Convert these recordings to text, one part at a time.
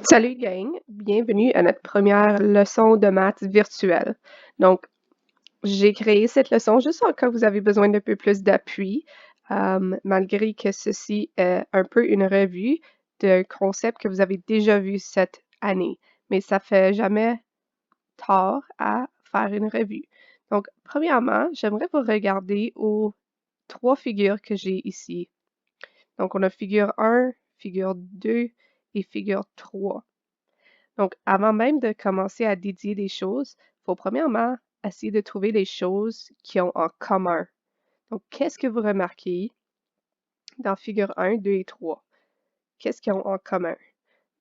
Salut gang, bienvenue à notre première leçon de maths virtuelle. Donc, j'ai créé cette leçon juste en cas vous avez besoin d'un peu plus d'appui, malgré que ceci est un peu une revue d'un concept que vous avez déjà vu cette année. Mais ça fait jamais tard à faire une revue. Donc, premièrement, j'aimerais vous regarder aux 3 figures que j'ai ici. Donc, on a figure 1, figure 2 et figure 3. Donc, avant même de commencer à dédier des choses, il faut premièrement essayer de trouver les choses qui ont en commun. Donc, qu'est-ce que vous remarquez dans figure 1, 2 et 3? Qu'est-ce qu'ils ont en commun?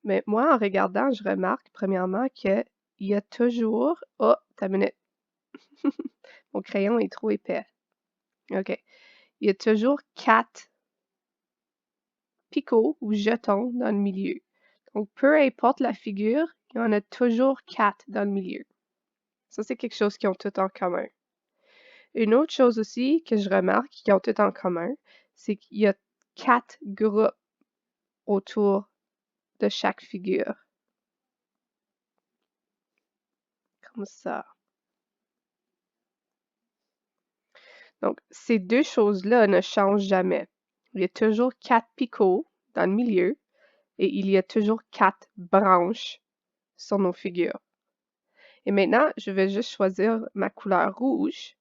Mais moi, en regardant, je remarque premièrement qu'il y a toujours... Oh, t'as une minute. Mon crayon est trop épais. OK. Il y a toujours 4 picots ou jetons dans le milieu. Donc, peu importe la figure, il y en a toujours 4 dans le milieu. Ça, c'est quelque chose qu'ils ont tout en commun. Une autre chose aussi que je remarque qu'ils ont tout en commun, c'est qu'il y a 4 groupes autour de chaque figure. Comme ça. Donc, ces deux choses-là ne changent jamais. Il y a toujours 4 picots dans le milieu et il y a toujours 4 branches sur nos figures. Et maintenant, je vais juste choisir ma couleur rouge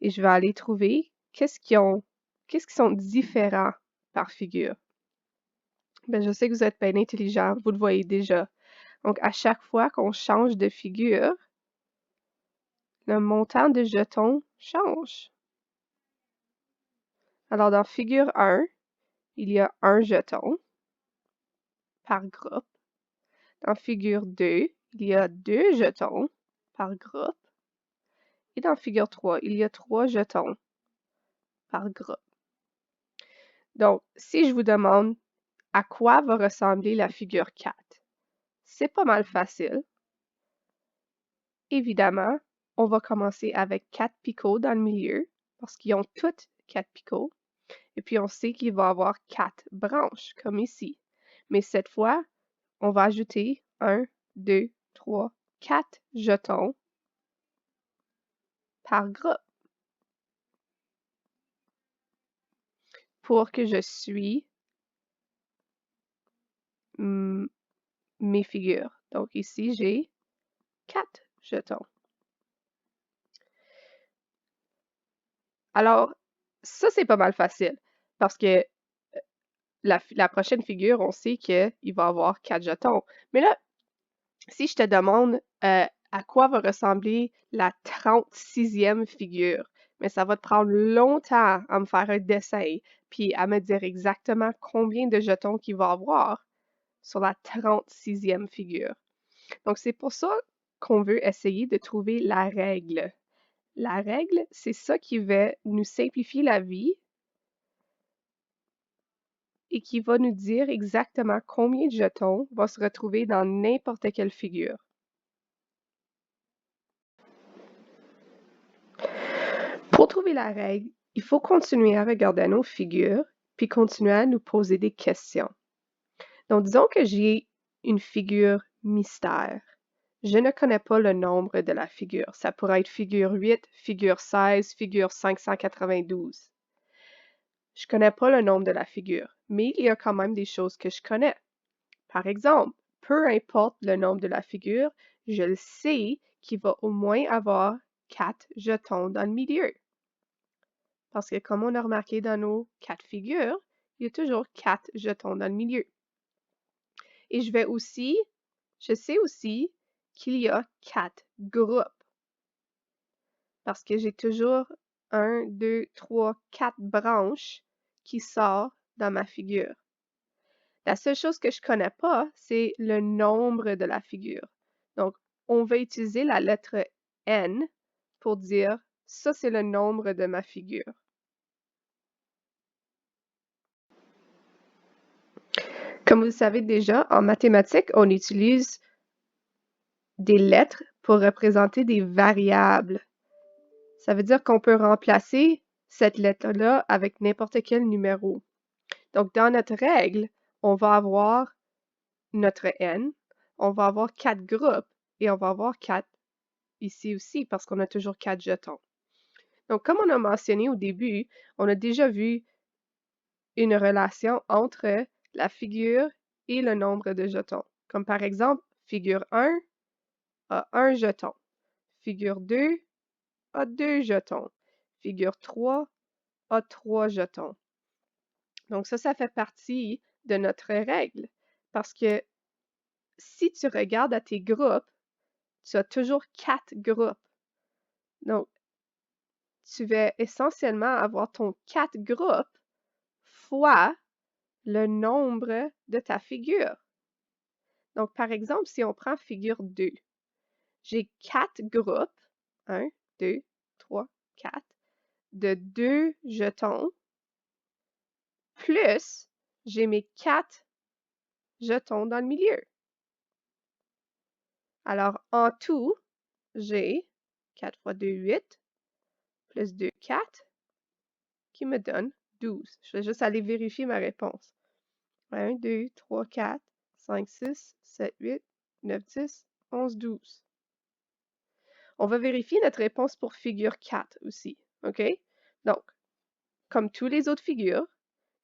et je vais aller trouver qu'est-ce qui sont différents par figure. Ben, je sais que vous êtes bien intelligent, vous le voyez déjà. Donc, à chaque fois qu'on change de figure, le montant de jetons change. Alors, dans figure 1, il y a un jeton par groupe. Dans figure 2, il y a 2 jetons par groupe. Et dans figure 3, il y a 3 jetons par groupe. Donc, si je vous demande à quoi va ressembler la figure 4, c'est pas mal facile. Évidemment, on va commencer avec 4 picots dans le milieu, parce qu'ils ont toutes 4 picots. Et puis, on sait qu'il va y avoir 4 branches, comme ici. Mais cette fois, on va ajouter 1, 2, 3, 4 jetons par groupe pour que je suis mes figures. Donc, ici, j'ai 4 jetons. Alors, ça, c'est pas mal facile parce que la prochaine figure, on sait qu'il va y avoir 4 jetons. Mais là, si je te demande à quoi va ressembler la 36e figure, mais ça va te prendre longtemps à me faire un dessin, puis à me dire exactement combien de jetons qu'il va avoir sur la 36e figure. Donc, c'est pour ça qu'on veut essayer de trouver la règle. La règle, c'est ça qui va nous simplifier la vie et qui va nous dire exactement combien de jetons vont se retrouver dans n'importe quelle figure. Pour trouver la règle, il faut continuer à regarder nos figures, puis continuer à nous poser des questions. Donc, disons que j'ai une figure mystère. Je ne connais pas le nombre de la figure. Ça pourrait être figure 8, figure 16, figure 592. Je ne connais pas le nombre de la figure, mais il y a quand même des choses que je connais. Par exemple, peu importe le nombre de la figure, je le sais qu'il va au moins avoir 4 jetons dans le milieu. Parce que comme on a remarqué dans nos 4 figures, il y a toujours 4 jetons dans le milieu. Et je sais aussi qu'il y a 4 groupes. Parce que j'ai toujours 1, 2, 3, 4 branches qui sortent dans ma figure. La seule chose que je ne connais pas, c'est le nombre de la figure. Donc, on va utiliser la lettre N pour dire ça, c'est le nombre de ma figure. Comme vous le savez déjà, en mathématiques, on utilise des lettres pour représenter des variables. Ça veut dire qu'on peut remplacer cette lettre-là avec n'importe quel numéro. Donc, dans notre règle, on va avoir notre N, on va avoir 4 groupes et on va avoir 4 ici aussi parce qu'on a toujours 4 jetons. Donc, comme on a mentionné au début, on a déjà vu une relation entre la figure et le nombre de jetons. Comme par exemple, figure 1 a 1 jeton. Figure 2 a 2 jetons. Figure 3 a 3 jetons. Donc ça fait partie de notre règle parce que si tu regardes à tes groupes, tu as toujours 4 groupes. Donc, tu vas essentiellement avoir ton 4 groupes fois le nombre de ta figure. Donc, par exemple, si on prend figure 2, j'ai 4 groupes, 1, 2, 3, 4, de 2 jetons, plus j'ai mes 4 jetons dans le milieu. Alors, en tout, j'ai 4 fois 2, 8, plus 2, 4, qui me donne 12. Je vais juste aller vérifier ma réponse. 1, 2, 3, 4, 5, 6, 7, 8, 9, 10, 11, 12. On va vérifier notre réponse pour figure 4 aussi, OK? Donc, comme tous les autres figures,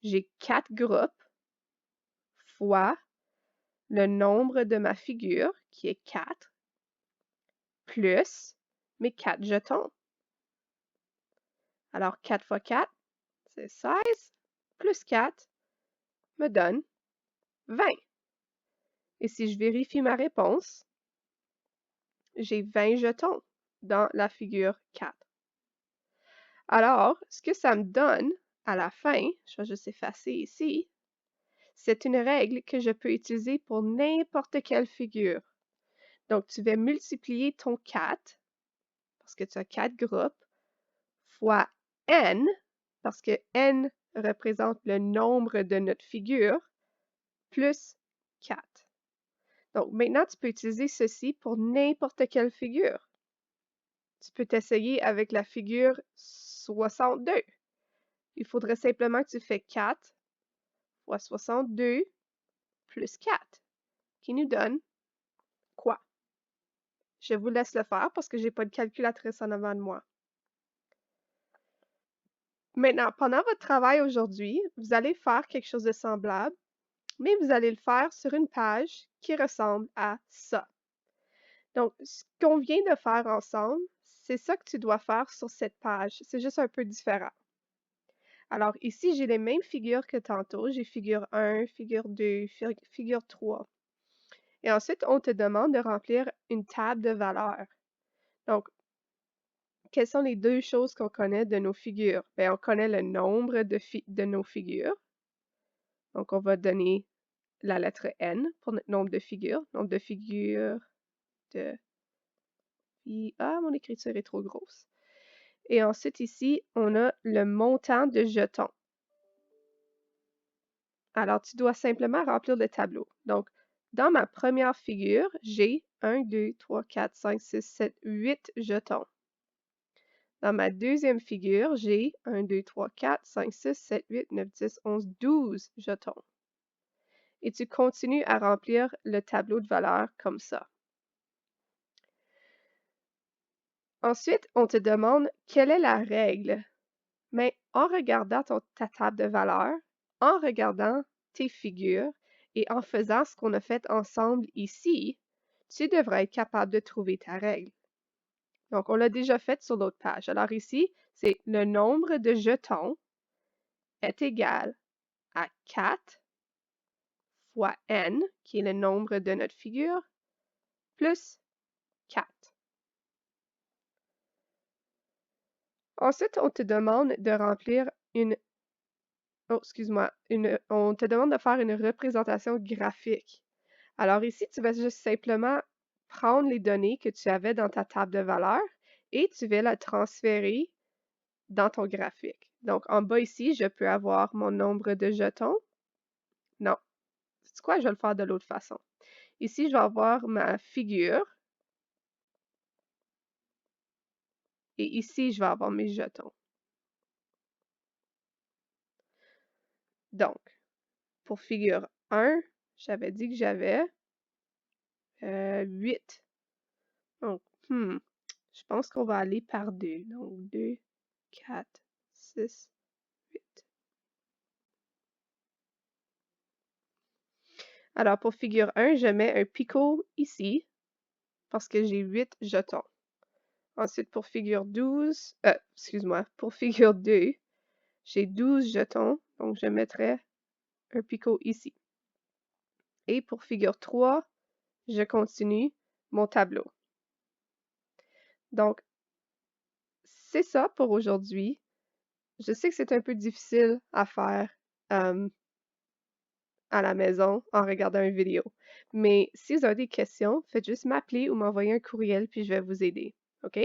j'ai 4 groupes fois le nombre de ma figure, qui est 4, plus mes 4 jetons. Alors, 4 fois 4, c'est 16, plus 4 me donne 20. Et si je vérifie ma réponse, j'ai 20 jetons dans la figure 4. Alors, ce que ça me donne à la fin, je vais juste effacer ici, c'est une règle que je peux utiliser pour n'importe quelle figure. Donc, tu vas multiplier ton 4, parce que tu as 4 groupes, fois n, parce que n représente le nombre de notre figure, plus 4. Donc, maintenant, tu peux utiliser ceci pour n'importe quelle figure. Tu peux t'essayer avec la figure 62. Il faudrait simplement que tu fais 4 fois 62 plus 4, qui nous donne quoi? Je vous laisse le faire parce que je n'ai pas de calculatrice en avant de moi. Maintenant, pendant votre travail aujourd'hui, vous allez faire quelque chose de semblable, mais vous allez le faire sur une page qui ressemble à ça. Donc, ce qu'on vient de faire ensemble, c'est ça que tu dois faire sur cette page. C'est juste un peu différent. Alors, ici, j'ai les mêmes figures que tantôt. J'ai figure 1, figure 2, figure 3. Et ensuite, on te demande de remplir une table de valeurs. Donc, quelles sont les deux choses qu'on connaît de nos figures? Bien, on connaît le nombre de nos figures. Donc, on va donner la lettre N pour notre nombre de figures. Nombre de figures de... Ah, mon écriture est trop grosse. Et ensuite, ici, on a le montant de jetons. Alors, tu dois simplement remplir le tableau. Donc, dans ma première figure, j'ai 1, 2, 3, 4, 5, 6, 7, 8 jetons. Dans ma deuxième figure, j'ai 1, 2, 3, 4, 5, 6, 7, 8, 9, 10, 11, 12 jetons. Et tu continues à remplir le tableau de valeurs comme ça. Ensuite, on te demande quelle est la règle. Mais en regardant ta table de valeurs, en regardant tes figures et en faisant ce qu'on a fait ensemble ici, tu devrais être capable de trouver ta règle. Donc, on l'a déjà fait sur l'autre page. Alors ici, c'est le nombre de jetons est égal à 4 fois n, qui est le nombre de notre figure, plus 4. Ensuite, on te demande de remplir une... Oh, excuse-moi. On te demande de faire une représentation graphique. Alors ici, tu vas juste simplement prendre les données que tu avais dans ta table de valeurs et tu vas la transférer dans ton graphique. Donc, en bas ici, je peux avoir mon nombre de jetons. Non. C'est quoi? Je vais le faire de l'autre façon. Ici, je vais avoir ma figure. Et ici, je vais avoir mes jetons. Donc, pour figure 1, J'avais dit que j'avais 8. Donc, je pense qu'on va aller par 2. Donc, 2, 4, 6, 8. Alors, pour figure 1, je mets un picot ici parce que j'ai 8 jetons. Ensuite, pour figure 12, excuse-moi, pour figure 2, j'ai 12 jetons, donc je mettrai un picot ici. Et pour figure 3, je continue mon tableau. Donc, c'est ça pour aujourd'hui. Je sais que c'est un peu difficile à faire à la maison en regardant une vidéo. Mais si vous avez des questions, faites juste m'appeler ou m'envoyer un courriel puis je vais vous aider. OK?